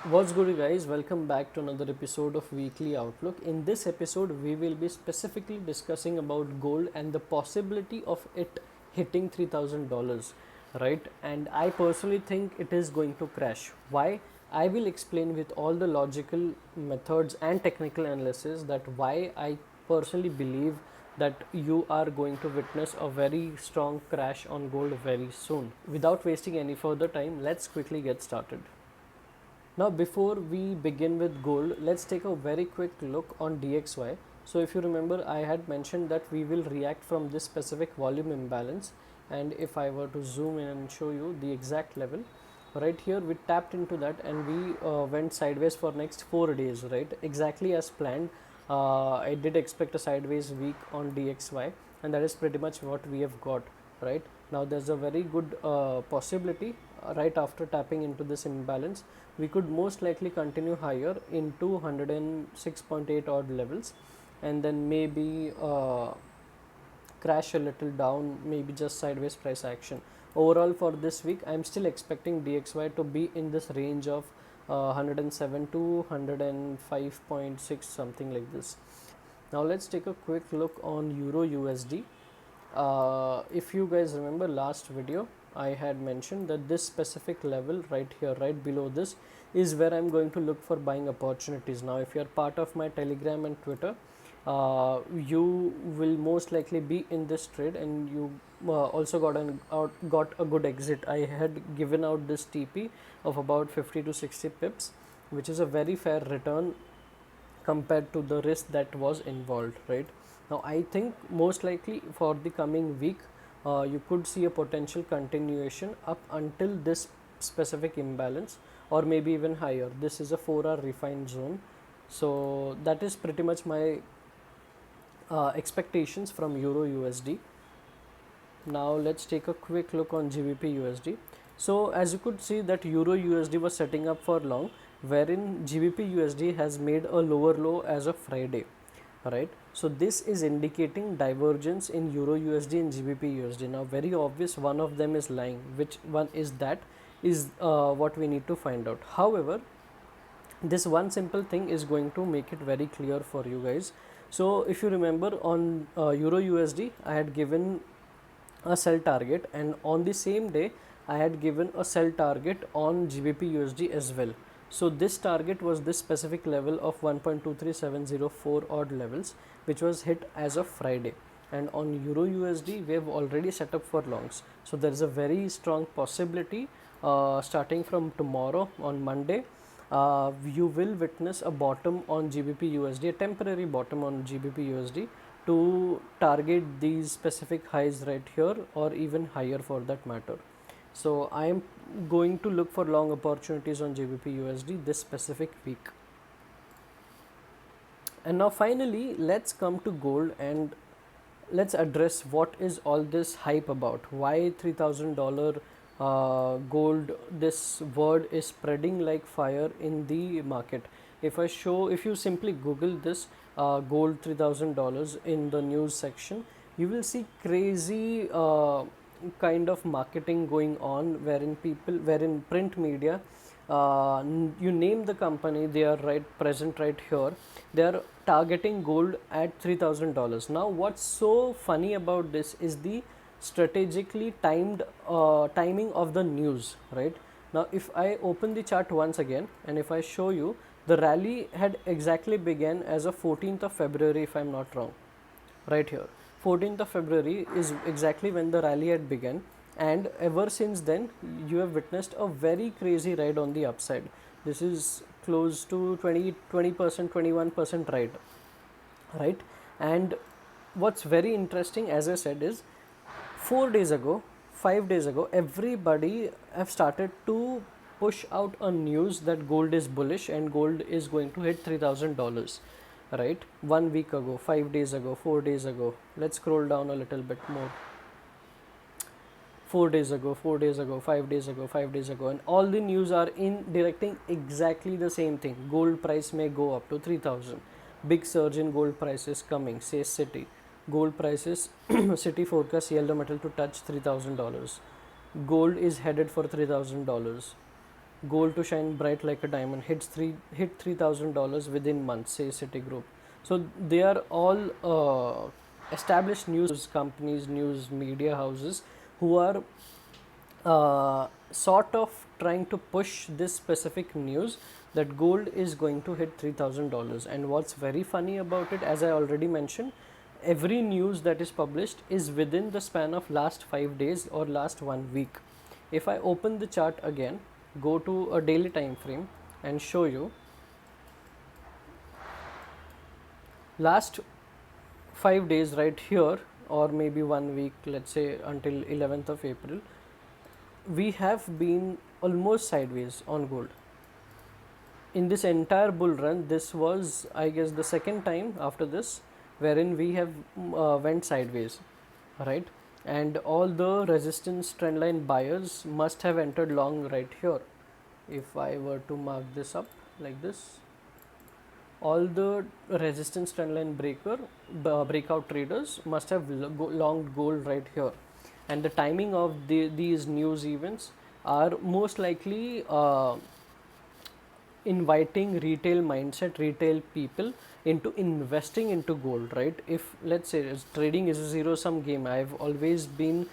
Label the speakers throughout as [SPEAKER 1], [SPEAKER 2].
[SPEAKER 1] What's good, guys? Welcome back to another episode of Weekly Outlook. In this episode, we will be specifically discussing about gold and the possibility of it hitting $3,000, right? And I personally think it is going to crash. Why? I will explain with all the logical methods and technical analysis that why I personally believe that you are going to witness a very strong crash on gold very soon. Without wasting any further time, let's quickly get started. Now, before we begin with gold, let's take a very quick look on DXY. So if you remember, I had mentioned that we will react from this specific volume imbalance, and if I were to zoom in and show you the exact level, right here we tapped into that and we went sideways for next 4 days, right, exactly as planned. I did expect a sideways week on DXY, and that is pretty much what we have got. Right now there's a very good possibility right after tapping into this imbalance we could most likely continue higher into 106.8 odd levels, and then maybe crash a little down, maybe just sideways price action. Overall for this week I'm still expecting DXY to be in this range of 107 to 105.6, something like this. Now let's take a quick look on EURUSD. If you guys remember last video, I had mentioned that this specific level right here, right below this, is where I'm going to look for buying opportunities. Now if you're part of my Telegram and Twitter, you will most likely be in this trade, and you also got a good exit. I had given out this TP of about 50 to 60 pips, which is a very fair return compared to the risk that was involved, right? Now I think most likely for the coming week you could see a potential continuation up until this specific imbalance, or maybe even higher. This is a 4-hour refined zone, so that is pretty much my expectations from EURUSD. Now let's take a quick look on GBPUSD. So as you could see that EURUSD was setting up for long, wherein GBPUSD has made a lower low as of Friday, right? So this is indicating divergence in EURUSD and GBPUSD. Now very obvious one of them is lying. Which one is that is what we need to find out. However, this one simple thing is going to make it very clear for you guys. So if you remember on EURUSD, I had given a sell target, and on the same day I had given a sell target on GBPUSD as well. So this target was this specific level of 1.23704 odd levels, which was hit as of Friday, and on EURUSD we have already set up for longs. So there is a very strong possibility starting from tomorrow on Monday, you will witness a bottom on GBPUSD, a temporary bottom on GBPUSD, to target these specific highs right here, or even higher for that matter. So I am going to look for long opportunities on GBPUSD this specific week. And now finally let's come to gold, and let's address what is all this hype about. Why $3,000 gold, this word is spreading like fire in the market. If you simply Google this gold $3,000 in the news section, you will see crazy kind of marketing going on, wherein print media, you name the company, they are present right here. They are targeting gold at $3,000. Now what's so funny about this is the strategically timing of the news, right? Now if I open the chart once again, and if I show you, the rally had exactly began as of 14th of February, if I'm not wrong. Right here, 14th of February is exactly when the rally had begun, and ever since then you have witnessed a very crazy ride on the upside. This is close to 20%, 21% ride, right? And what's very interesting, as I said, is 4 days ago, 5 days ago, everybody have started to push out a news that gold is bullish and gold is going to hit $3,000, right? 1 week ago, 5 days ago, 4 days ago. Let's scroll down a little bit more. 4 days ago, 4 days ago, 5 days ago, 5 days ago, and all the news are in directing exactly the same thing. Gold price may go up to 3,000. Big surge in gold prices coming, says Citi. Gold prices, Citi forecast yellow metal to touch $3,000. gold is headed for $3,000. Gold to shine bright like a diamond hit $3,000 within months, say Citigroup. So they are all established news companies, news media houses who are sort of trying to push this specific news that gold is going to hit $3,000. And what's very funny about it, as I already mentioned, every news that is published is within the span of last 5 days or last 1 week. If I open the chart again, go to a daily time frame and show you last 5 days right here, or maybe 1 week, let's say until 11th of April, we have been almost sideways on gold. In this entire bull run, this was, I guess, the second time after this wherein we have went sideways, right? And all the resistance trendline buyers must have entered long right here. If I were to mark this up like this, all the resistance trendline breakout traders must have longed gold right here. And the timing of these news events are most likely inviting retail mindset, retail people into investing into gold, right? If let's say trading is a zero sum game, I've always been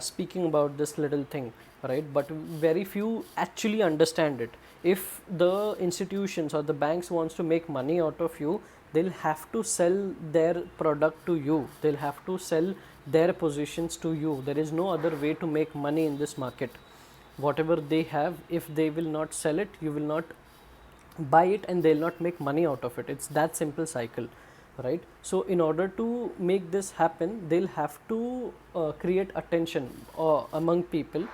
[SPEAKER 1] speaking about this little thing, right? But very few actually understand it. If the institutions or the banks wants to make money out of you, they'll have to sell their product to you, they'll have to sell their positions to you. There is no other way to make money in this market. Whatever they have, if they will not sell it, you will not buy it and they'll not make money out of it. It's that simple cycle, right? So in order to make this happen, they'll have to create attention among people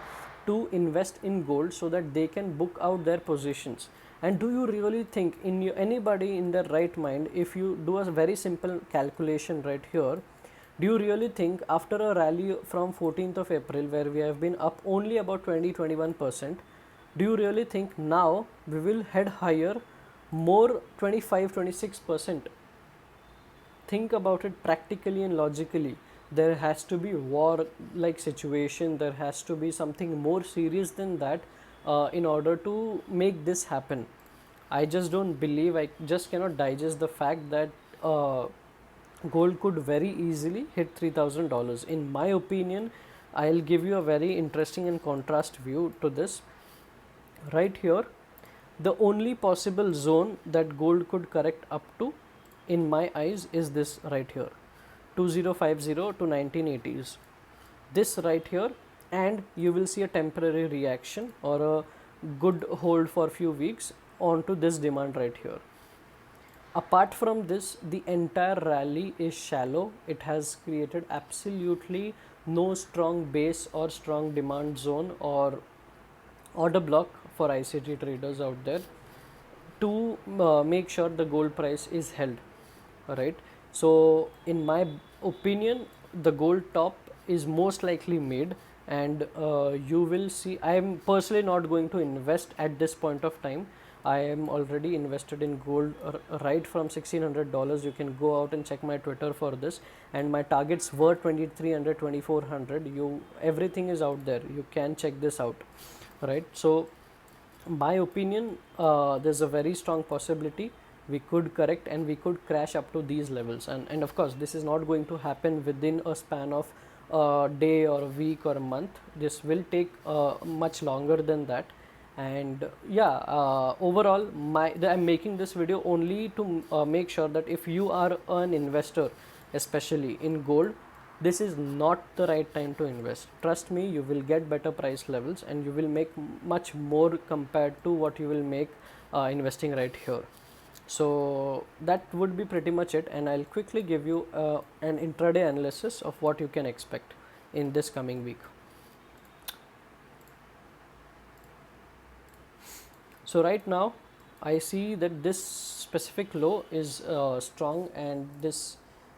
[SPEAKER 1] to invest in gold so that they can book out their positions. And do you really think anybody in their right mind, if you do a very simple calculation right here, do you really think after a rally from 14th of April where we have been up only about 20-21%, do you really think now we will head higher more 25-26%? Think about it practically and logically. There has to be war like situation, there has to be something more serious than that in order to make this happen. I just don't believe, I just cannot digest the fact that gold could very easily hit $3,000. In my opinion, I'll give you a very interesting and contrast view to this. Right here, the only possible zone that gold could correct up to, in my eyes, is this right here, 2050 to 1980s. This right here, and you will see a temporary reaction or a good hold for a few weeks onto this demand right here. Apart from this, the entire rally is shallow. It has created absolutely no strong base or strong demand zone or order block for ICT traders out there to make sure the gold price is held, right? So in my opinion, the gold top is most likely made, and you will see, I am personally not going to invest at this point of time. I am already invested in gold right from $1,600. You can go out and check my Twitter for this, and my targets were 2,300, 2,400. Everything is out there, you can check this out, right? So my opinion, there's a very strong possibility we could correct and we could crash up to these levels, and of course this is not going to happen within a span of a day or a week or a month. This will take much longer than that. And yeah, overall I'm making this video only to make sure that if you are an investor, especially in gold, this is not the right time to invest. Trust me, you will get better price levels and you will make much more compared to what you will make investing right here. So that would be pretty much it, and I'll quickly give you an intraday analysis of what you can expect in this coming week. So right now I see that this specific low is strong, and this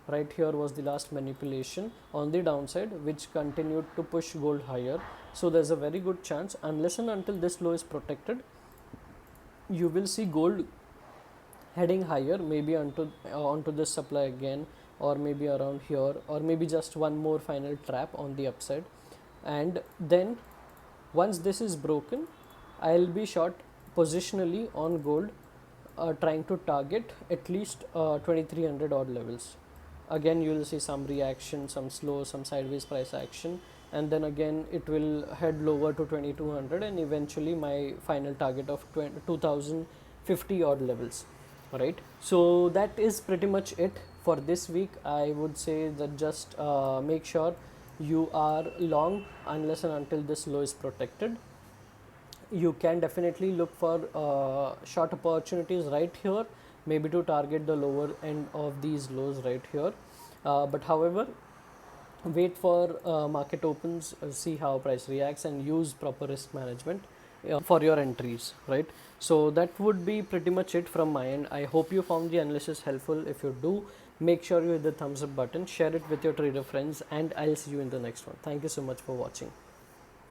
[SPEAKER 1] right here was the last manipulation on the downside which continued to push gold higher. So there's a very good chance, unless and until this low is protected, you will see gold heading higher, maybe onto this supply again, or maybe around here, or maybe just one more final trap on the upside, and then Once this is broken, I'll be short positionally on gold, trying to target at least 2300 odd levels. Again, you will see some reaction, some slow, some sideways price action, and then again it will head lower to 2200 and eventually my final target of 2050 odd levels. Right, so that is pretty much it for this week. I would say that just make sure you are long unless and until this low is protected. You can definitely look for short opportunities right here, maybe to target the lower end of these lows right here. But however, wait for market opens, see how price reacts, and use proper risk management for your entries, right? So that would be pretty much it from my end. I hope you found the analysis helpful. If you do, make sure you hit the thumbs up button, share it with your trader friends, and I'll see you in the next one. Thank you so much for watching.